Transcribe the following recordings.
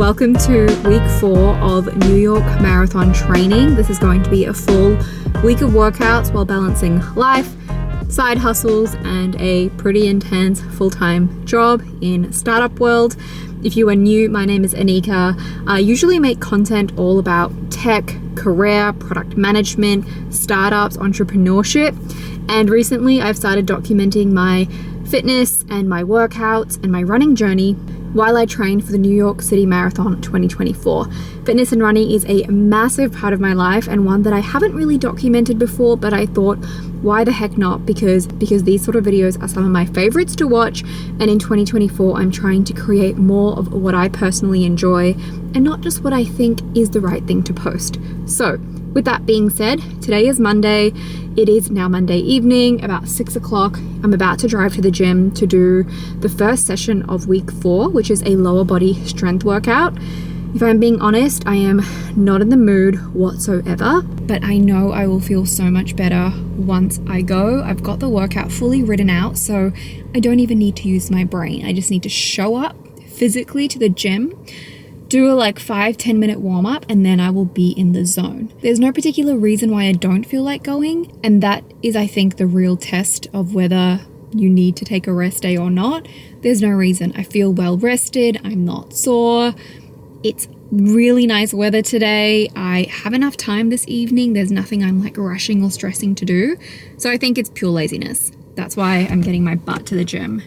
welcome to week 4 of New York Marathon training. This is going to be a full week of workouts while balancing life, side hustles, and a pretty intense full-time job in startup world. If you are new, my name is Anika. I usually make content all about tech, career, product management, startups, entrepreneurship, and recently I've started documenting my fitness and my workouts and my running journey while I train for the New York City Marathon 2024. Fitness and running is a massive part of my life and one that I haven't really documented before, but I thought, why the heck not? Because these sort of videos are some of my favorites to watch, and in 2024 I'm trying to create more of what I personally enjoy and not just what I think is the right thing to post. So with that being said, today is Monday. It is now Monday evening, about 6 o'clock. I'm about to drive to the gym to do the first session of week 4, which is a lower body strength workout. If I'm being honest, I am not in the mood whatsoever, but I know I will feel so much better once I go. I've got the workout fully written out, so I don't even need to use my brain. I just need to show up physically to the gym, do a 5-10 minute warm up, and then I will be in the zone. There's no particular reason why I don't feel like going, and that is, I think, the real test of whether you need to take a rest day or not. There's no reason. I feel well rested. I'm not sore. It's really nice weather today. I have enough time this evening. There's nothing I'm rushing or stressing to do. So I think it's pure laziness. That's why I'm getting my butt to the gym.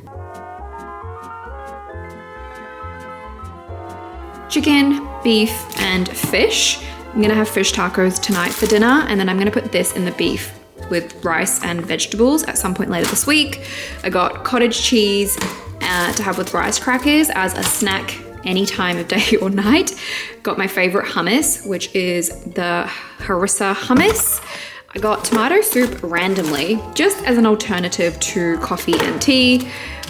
Chicken, beef, and fish. I'm gonna have fish tacos tonight for dinner, and then I'm gonna put this in the beef with rice and vegetables at some point later this week. I got cottage cheese to have with rice crackers as a snack any time of day or night. Got my favorite hummus, which is the harissa hummus. I got tomato soup randomly, just as an alternative to coffee and tea.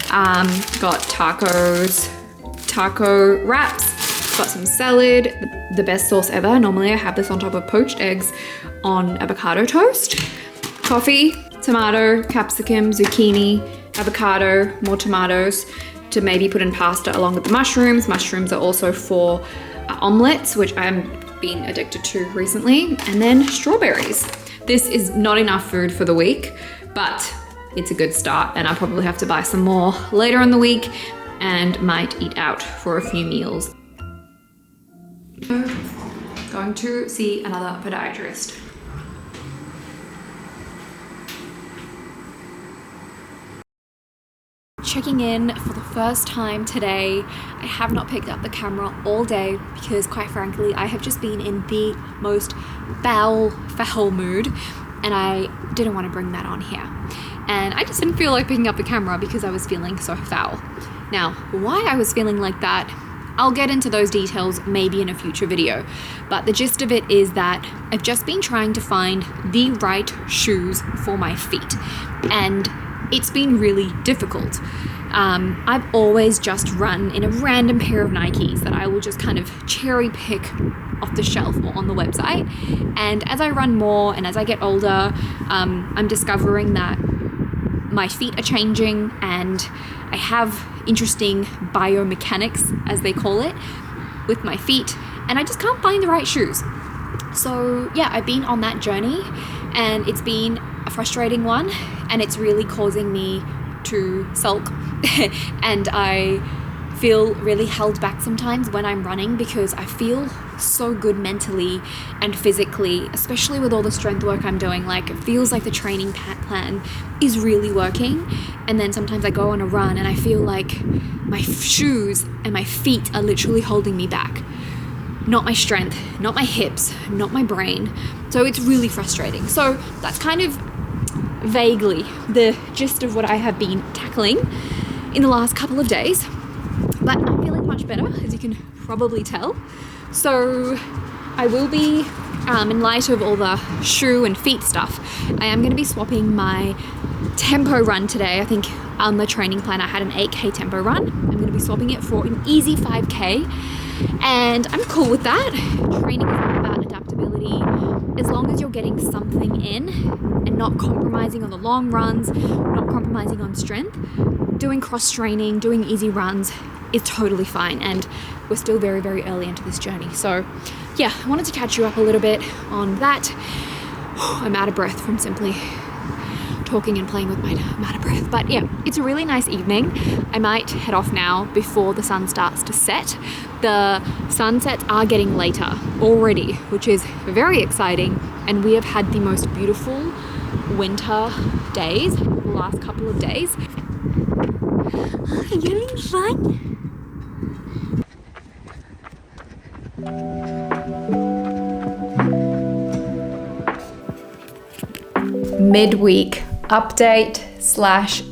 Got tacos, taco wraps, got some salad, the best sauce ever. Normally I have this on top of poached eggs on avocado toast. Coffee, tomato, capsicum, zucchini, avocado, more tomatoes to maybe put in pasta along with the mushrooms. Mushrooms are also for omelets, which I'm being addicted to recently. And then strawberries. This is not enough food for the week, but it's a good start, and I'll probably have to buy some more later in the week and might eat out for a few meals. Going to see another podiatrist. Checking in for the first time today. I have not picked up the camera all day because, quite frankly, I have just been in the most foul mood, and I didn't want to bring that on here. And I just didn't feel like picking up the camera because I was feeling so foul. Now, why I was feeling like that, I'll get into those details maybe in a future video, but the gist of it is that I've just been trying to find the right shoes for my feet, and it's been really difficult. I've always just run in a random pair of Nikes that I will just kind of cherry pick off the shelf or on the website, and as I run more and as I get older, I'm discovering that my feet are changing and I have interesting biomechanics, as they call it, with my feet, and I just can't find the right shoes. So yeah, I've been on that journey, and it's been a frustrating one, and it's really causing me to sulk and I feel really held back sometimes when I'm running because I feel so good mentally and physically, especially with all the strength work I'm doing. It feels like the training plan is really working, and then sometimes I go on a run and I feel like my shoes and my feet are literally holding me back. Not my strength, not my hips, not my brain. So it's really frustrating. So that's kind of vaguely the gist of what I have been tackling in the last couple of days, but I'm feeling much better, as you can probably tell. So I will be, in light of all the shoe and feet stuff, I am going to be swapping my tempo run today. I think on the training plan I had an 8K tempo run. I'm going to be swapping it for an easy 5K, and I'm cool with that. Training is all about adaptability. As long as you're getting something in and not compromising on the long runs, not compromising on strength, doing cross training, doing easy runs it's totally fine, and we're still very, very early into this journey. So yeah, I wanted to catch you up a little bit on that. I'm out of breath from simply talking and playing with my I'm out of breath. But yeah, it's a really nice evening. I might head off now before the sun starts to set. The sunsets are getting later already, which is very exciting. And we have had the most beautiful winter days the last couple of days. Are you having fun? Midweek update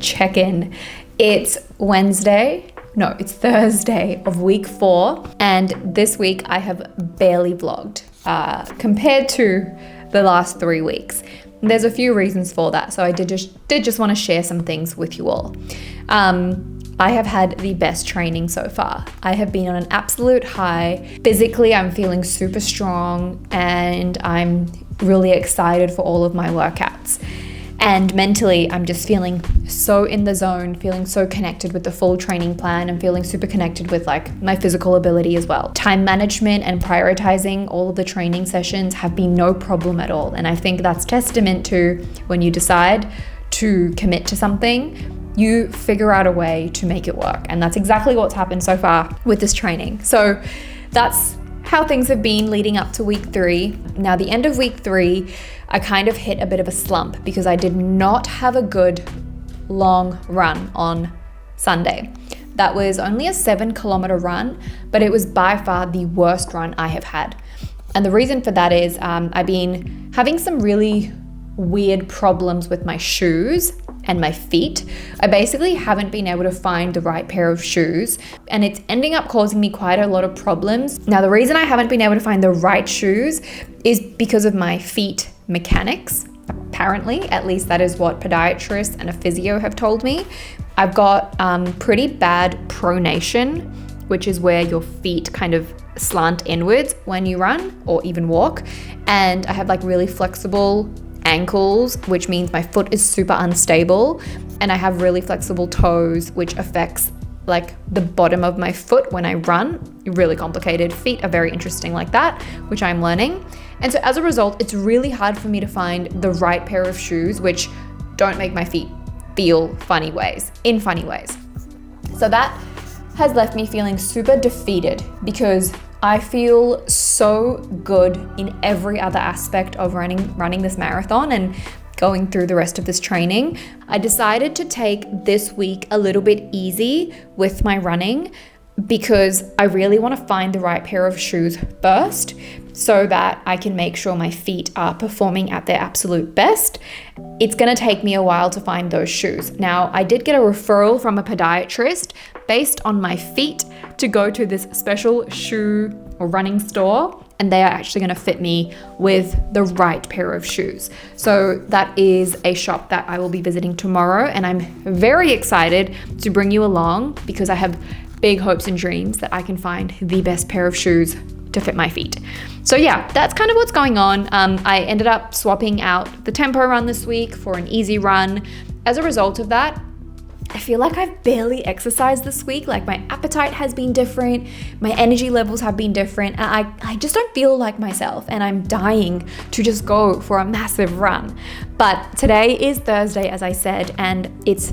/ check-in. It's it's Thursday of week 4, and this week I have barely vlogged compared to the last 3 weeks. There's a few reasons for that, so I did just want to share some things with you all. I have had the best training so far. I have been on an absolute high. Physically, I'm feeling super strong, and I'm really excited for all of my workouts. And mentally, I'm just feeling so in the zone, feeling so connected with the full training plan, and feeling super connected with like my physical ability as well. Time management and prioritizing all of the training sessions have been no problem at all. And I think that's testament to when you decide to commit to something, you figure out a way to make it work. And that's exactly what's happened so far with this training. So that's how things have been leading up to week 3. Now, the end of week 3, I kind of hit a bit of a slump because I did not have a good long run on Sunday. That was only a 7-kilometer run, but it was by far the worst run I have had. And the reason for that is I've been having some really weird problems with my shoes and my feet. I basically haven't been able to find the right pair of shoes, and it's ending up causing me quite a lot of problems. Now, the reason I haven't been able to find the right shoes is because of my feet mechanics. Apparently, at least that is what podiatrists and a physio have told me. I've got pretty bad pronation, which is where your feet kind of slant inwards when you run or even walk. And I have like really flexible ankles, which means my foot is super unstable, and I have really flexible toes, which affects like the bottom of my foot when I run. Really complicated. Feet are very interesting like that, which I'm learning. And so as a result, it's really hard for me to find the right pair of shoes which don't make my feet feel in funny ways. So that has left me feeling super defeated because I feel so good in every other aspect of running this marathon and going through the rest of this training. I decided to take this week a little bit easy with my running because I really want to find the right pair of shoes first so that I can make sure my feet are performing at their absolute best. It's going to take me a while to find those shoes. Now, I did get a referral from a podiatrist based on my feet to go to this special shoe or running store, and they are actually going to fit me with the right pair of shoes. So that is a shop that I will be visiting tomorrow, and I'm very excited to bring you along because I have big hopes and dreams that I can find the best pair of shoes to fit my feet. So yeah, that's kind of what's going on. I ended up swapping out the tempo run this week for an easy run. As a result of that, I feel like I've barely exercised this week. Like my appetite has been different, my energy levels have been different, and I just don't feel like myself, and I'm dying to just go for a massive run. But today is Thursday, as I said, and it's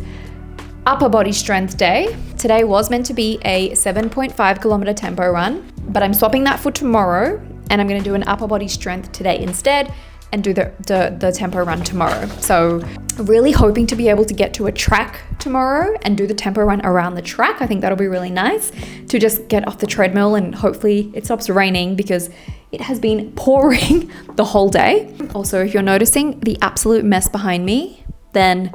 upper body strength day. Today was meant to be a 7.5 kilometer tempo run, but I'm swapping that for tomorrow, and I'm gonna do an upper body strength today instead and do the tempo run tomorrow. So really hoping to be able to get to a track tomorrow and do the tempo run around the track. I think that'll be really nice to just get off the treadmill, and hopefully it stops raining because it has been pouring the whole day. Also, if you're noticing the absolute mess behind me, then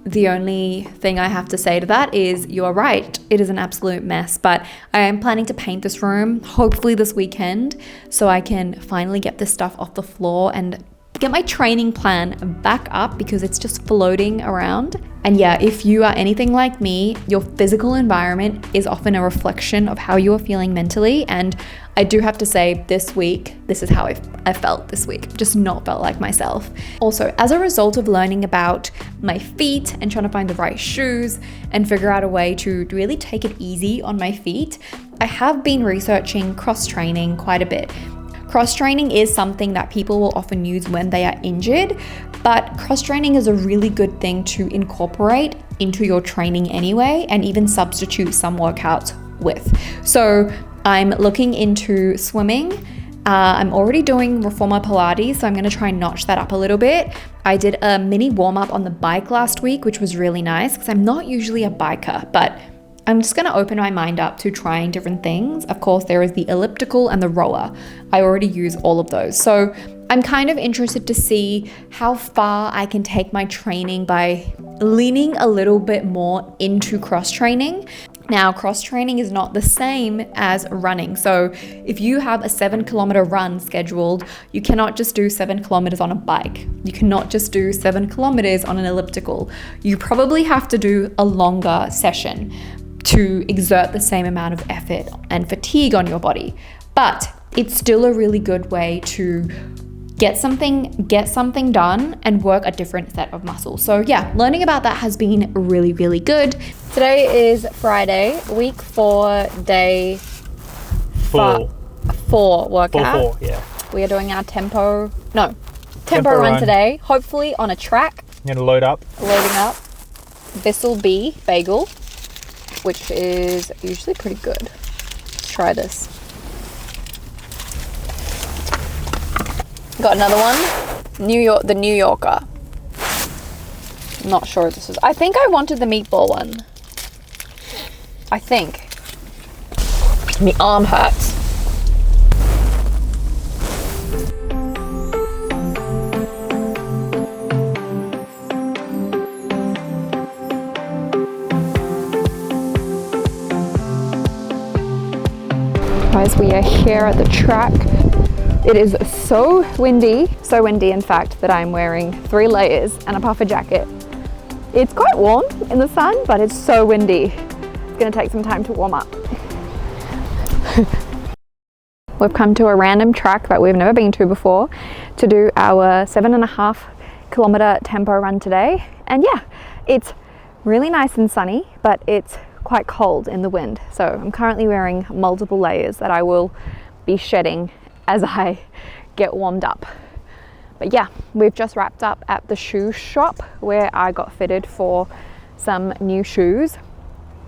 the only thing I have to say to that is you're right. It is an absolute mess, but I am planning to paint this room hopefully this weekend so I can finally get this stuff off the floor and get my training plan back up because it's just floating around And yeah, if you are anything like me, your physical environment is often a reflection of how you are feeling mentally. And I do have to say, this week, this is how I felt this week. Just not felt like myself. Also, as a result of learning about my feet and trying to find the right shoes and figure out a way to really take it easy on my feet, I have been researching cross-training quite a bit. Cross-training is something that people will often use when they are injured, but cross-training is a really good thing to incorporate into your training anyway, and even substitute some workouts with. So I'm looking into swimming. I'm already doing Reformer Pilates, so I'm going to try and notch that up a little bit. I did a mini warm-up on the bike last week, which was really nice because I'm not usually a biker, but I'm just going to open my mind up to trying different things. Of course, there is the elliptical and the rower. I already use all of those. So I'm kind of interested to see how far I can take my training by leaning a little bit more into cross-training. Now, cross-training is not the same as running. So if you have a 7-kilometer run scheduled, you cannot just do 7 kilometers on a bike. You cannot just do 7 kilometers on an elliptical. You probably have to do a longer session to exert the same amount of effort and fatigue on your body. But it's still a really good way to get something done and work a different set of muscles. So yeah, learning about that has been really, really good. Today is Friday, week 4, day 4 workout. 4, yeah. We are doing our tempo run today, hopefully on a track. I'm gonna loading up Bissell B bagel, which is usually pretty good. Let's try this. Got another one, the New Yorker. Not sure if this is, I think I wanted the meatball one. I think. My arm hurts. Guys, we are here at the track. It is so windy in fact that I'm wearing 3 layers and a puffer jacket. It's quite warm in the sun, but it's so windy. It's gonna take some time to warm up. We've come to a random track that we've never been to before to do our 7.5 kilometer tempo run today. And yeah, it's really nice and sunny, but it's quite cold in the wind. So I'm currently wearing multiple layers that I will be shedding as I get warmed up. But yeah, we've just wrapped up at the shoe shop where I got fitted for some new shoes,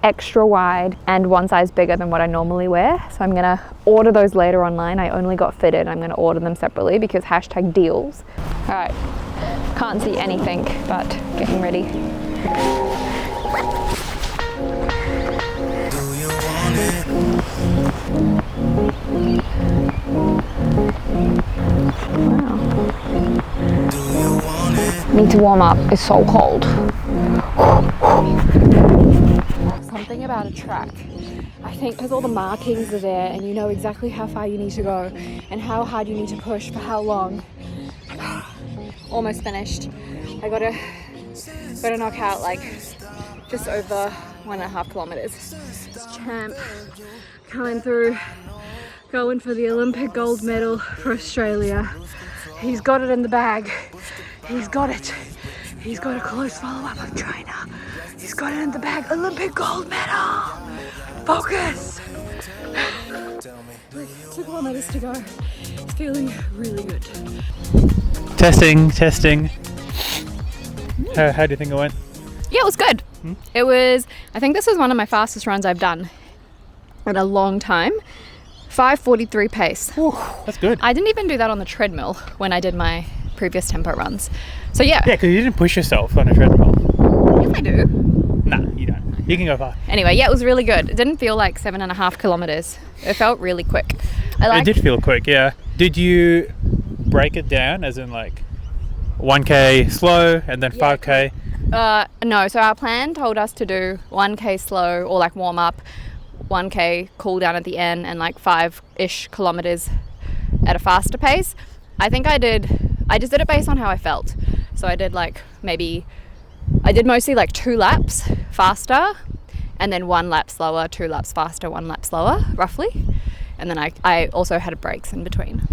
extra wide and 1 size bigger than what I normally wear. So I'm gonna order those later online. I only got fitted. I'm gonna order them separately because #deals. All right, can't see anything, but getting ready. Wow. Need to warm up, it's so cold. Something about a track. I think because all the markings are there and you know exactly how far you need to go and how hard you need to push for how long. Almost finished. I gotta knock out like just over 1.5 kilometers. Champ coming through, going for the Olympic gold medal for Australia. He's got it in the bag. He's got it. He's got a close follow-up of China. He's got it in the bag. Olympic gold medal. Focus. Like 2 kilometers to go. It's feeling really good. Testing. How do you think it went? Yeah, it was good. It was, I think this is one of my fastest runs I've done in a long time. 5:43 pace. Ooh, that's good. I didn't even do that on the treadmill when I did my previous tempo runs. So yeah. Yeah, because you didn't push yourself on a treadmill. Yes, I do. Nah, you don't. You can go far. Anyway, yeah, it was really good. It didn't feel like 7.5 kilometers. It felt really quick. It did feel quick, yeah. Did you break it down as in like 1K slow and then 5K? No, so our plan told us to do 1K slow or like warm up, 1K cool down at the end, and like 5-ish kilometers at a faster pace. I think I just did it based on how I felt. So I did like maybe I did mostly like 2 laps faster and then 1 lap slower, 2 laps faster, 1 lap slower, roughly. And then I also had breaks in between.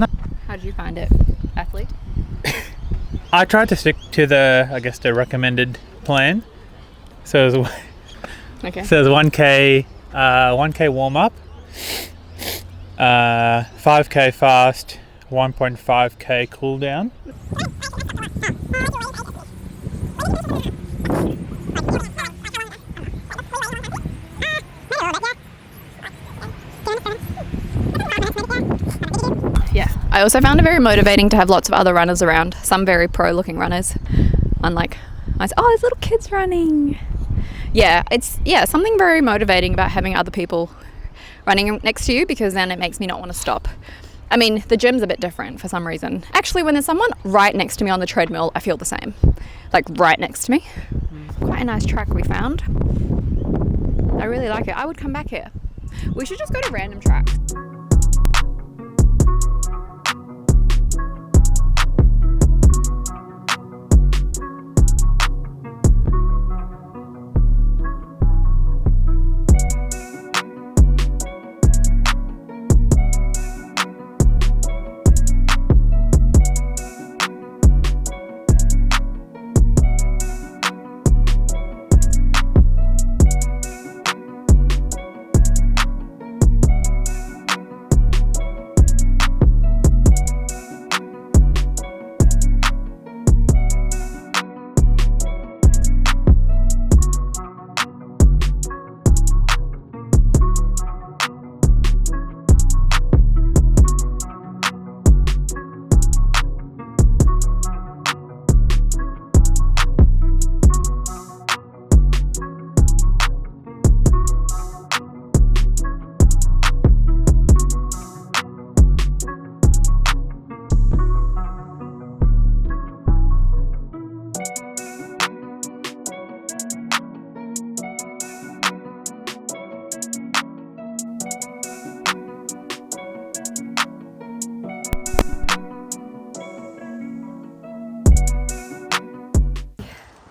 How did you find it, athlete? I tried to stick to the recommended plan. So it was, Okay. so it was 1K warm up, 5K fast, 1.5K cool down. Yeah, I also found it very motivating to have lots of other runners around, some very pro looking runners, unlike there's little kids running. Yeah, it's something very motivating about having other people running next to you, because then it makes me not want to stop. I mean, the gym's a bit different for some reason. Actually, when there's someone right next to me on the treadmill, I feel the same. Like right next to me. Quite a nice track we found. I really like it. I would come back here. We should just go to random tracks.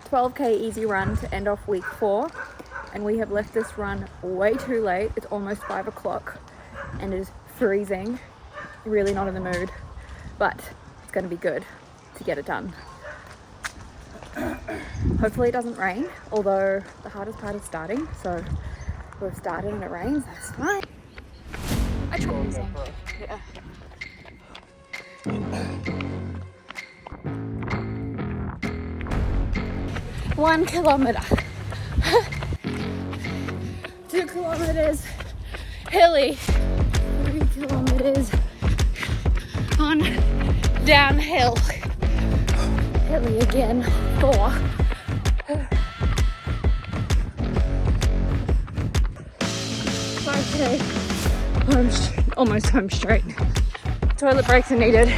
.12K easy run to end off week 4, and we have left this run way too late. It's almost 5 o'clock and it is freezing. Really not in the mood, but it's going to be good to get it done. Hopefully it doesn't rain, although the hardest part is starting, so we've started and it rains, that's fine. I tried. Yeah. 1 kilometer. 2 kilometers hilly. 3 kilometers on downhill. Hilly again. 4. 5K. Almost home straight. Toilet breaks are needed,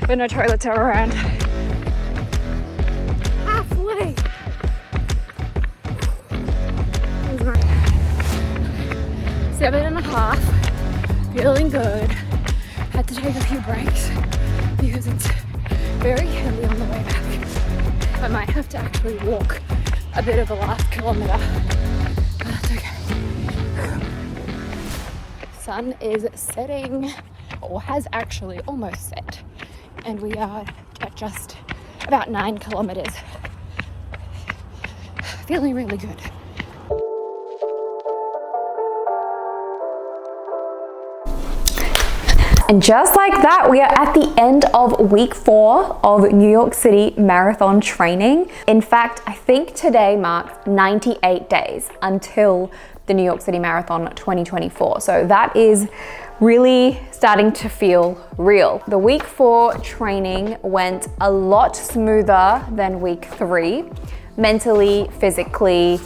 but no toilets are around. Halfway. 7.5, feeling good. Had to take a few breaks because it's very hilly on the way back. I might have to actually walk a bit of the last kilometer, but that's okay. Sun is setting, or has actually almost set, and we are at just about 9 kilometers. Feeling really good. And just like that, we are at the end of week 4 of New York City Marathon training. In fact, I think today marks 98 days until the New York City Marathon 2024. So that is really starting to feel real. The week 4 training went a lot smoother than week 3, mentally, physically,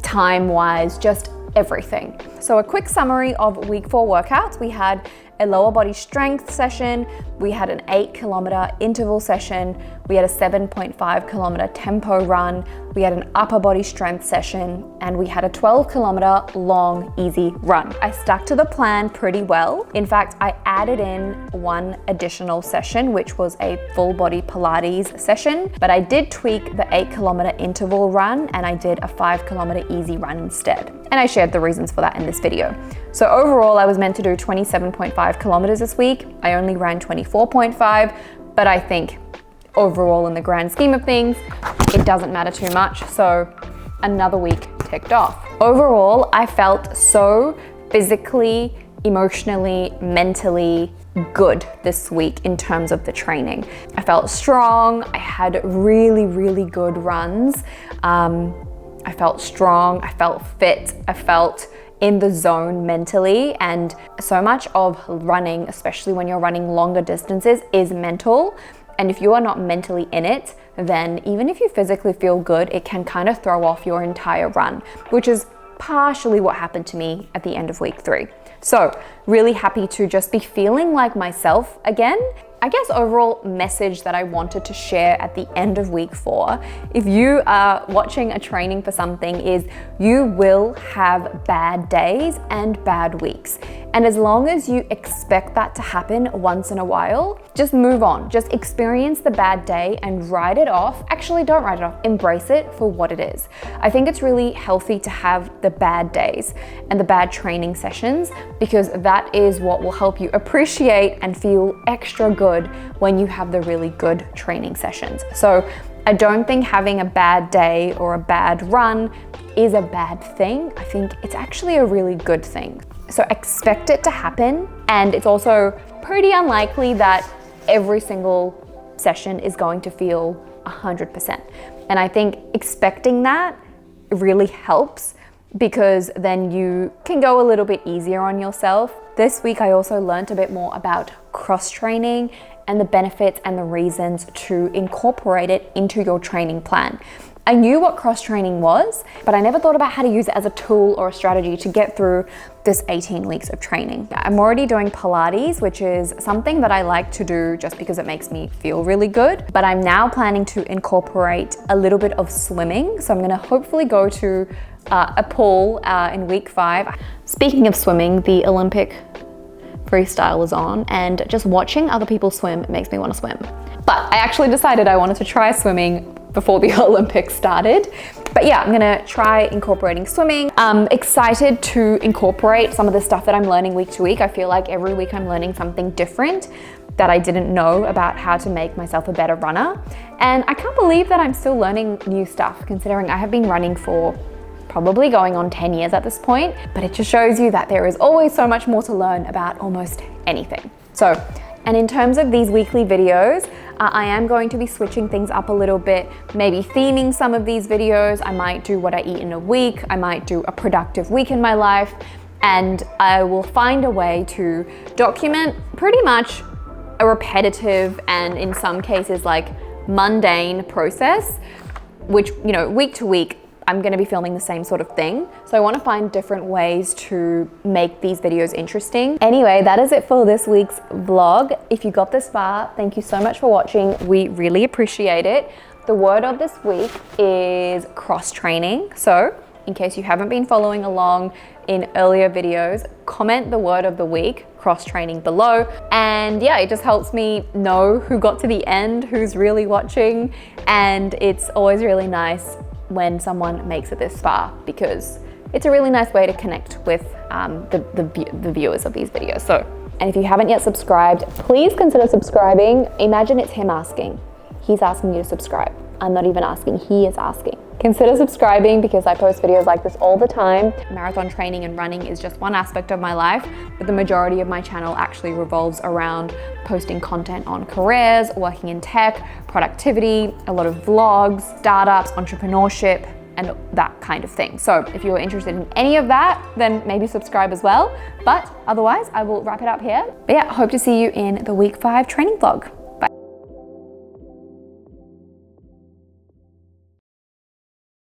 time-wise, just everything. So a quick summary of week 4 workouts. We had a lower body strength session, We had an 8-kilometer interval session. We had a 7.5-kilometer tempo run. We had an upper body strength session, and we had a 12-kilometer long, easy run. I stuck to the plan pretty well. In fact, I added in one additional session, which was a full body Pilates session, but I did tweak the 8-kilometer interval run, and I did a 5-kilometer easy run instead. And I shared the reasons for that in this video. So overall, I was meant to do 27.5 kilometers this week. I only ran 24.5, but I think overall in the grand scheme of things, it doesn't matter too much. So another week ticked off. Overall, I felt so physically, emotionally, mentally good this week in terms of the training. I felt strong. I had really, really good runs. I felt strong. I felt fit. I felt in the zone mentally, and so much of running, especially when you're running longer distances, is mental. And if you are not mentally in it, then even if you physically feel good, it can kind of throw off your entire run, which is partially what happened to me at the end of week 3. So really happy to just be feeling like myself again. I guess overall message that I wanted to share at the end of week 4, if you are watching a training for something, is you will have bad days and bad weeks. And as long as you expect that to happen once in a while, just move on. Just experience the bad day and write it off. Actually, don't write it off. Embrace it for what it is. I think it's really healthy to have the bad days and the bad training sessions, because that is what will help you appreciate and feel extra good when you have the really good training sessions. So I don't think having a bad day or a bad run is a bad thing. I think it's actually a really good thing. So expect it to happen, and it's also pretty unlikely that every single session is going to feel 100%. And I think expecting that really helps, because then you can go a little bit easier on yourself. This week, I also learned a bit more about cross-training and the benefits and the reasons to incorporate it into your training plan. I knew what cross-training was, but I never thought about how to use it as a tool or a strategy to get through this 18 weeks of training. I'm already doing Pilates, which is something that I like to do just because it makes me feel really good, but I'm now planning to incorporate a little bit of swimming. So I'm gonna hopefully go to a pool in week 5. Speaking of swimming, the Olympic freestyle is on, and just watching other people swim makes me want to swim. But I actually decided I wanted to try swimming before the Olympics started. But yeah, I'm gonna try incorporating swimming. I'm excited to incorporate some of the stuff that I'm learning week to week. I feel like every week I'm learning something different that I didn't know about how to make myself a better runner. And I can't believe that I'm still learning new stuff, considering I have been running for probably going on 10 years at this point, but it just shows you that there is always so much more to learn about almost anything. So, and in terms of these weekly videos, I am going to be switching things up a little bit, maybe theming some of these videos. I might do what I eat in a week, I might do a productive week in my life, and I will find a way to document pretty much a repetitive and in some cases like mundane process, which, you know, week to week, I'm gonna be filming the same sort of thing. So I wanna find different ways to make these videos interesting. Anyway, that is it for this week's vlog. If you got this far, thank you so much for watching. We really appreciate it. The word of this week is cross-training. So in case you haven't been following along in earlier videos, comment the word of the week, cross-training, below. And yeah, it just helps me know who got to the end, who's really watching. And it's always really nice when someone makes it this far, because it's a really nice way to connect with the viewers of these videos. So, and if you haven't yet subscribed, please consider subscribing. Imagine it's him asking. He's asking you to subscribe. I'm not even asking, he is asking. Consider subscribing, because I post videos like this all the time. Marathon training and running is just one aspect of my life, but the majority of my channel actually revolves around posting content on careers, working in tech, productivity, a lot of vlogs, startups, entrepreneurship, and that kind of thing. So if you're interested in any of that, then maybe subscribe as well. But otherwise, I will wrap it up here. But yeah, hope to see you in the week 5 training vlog.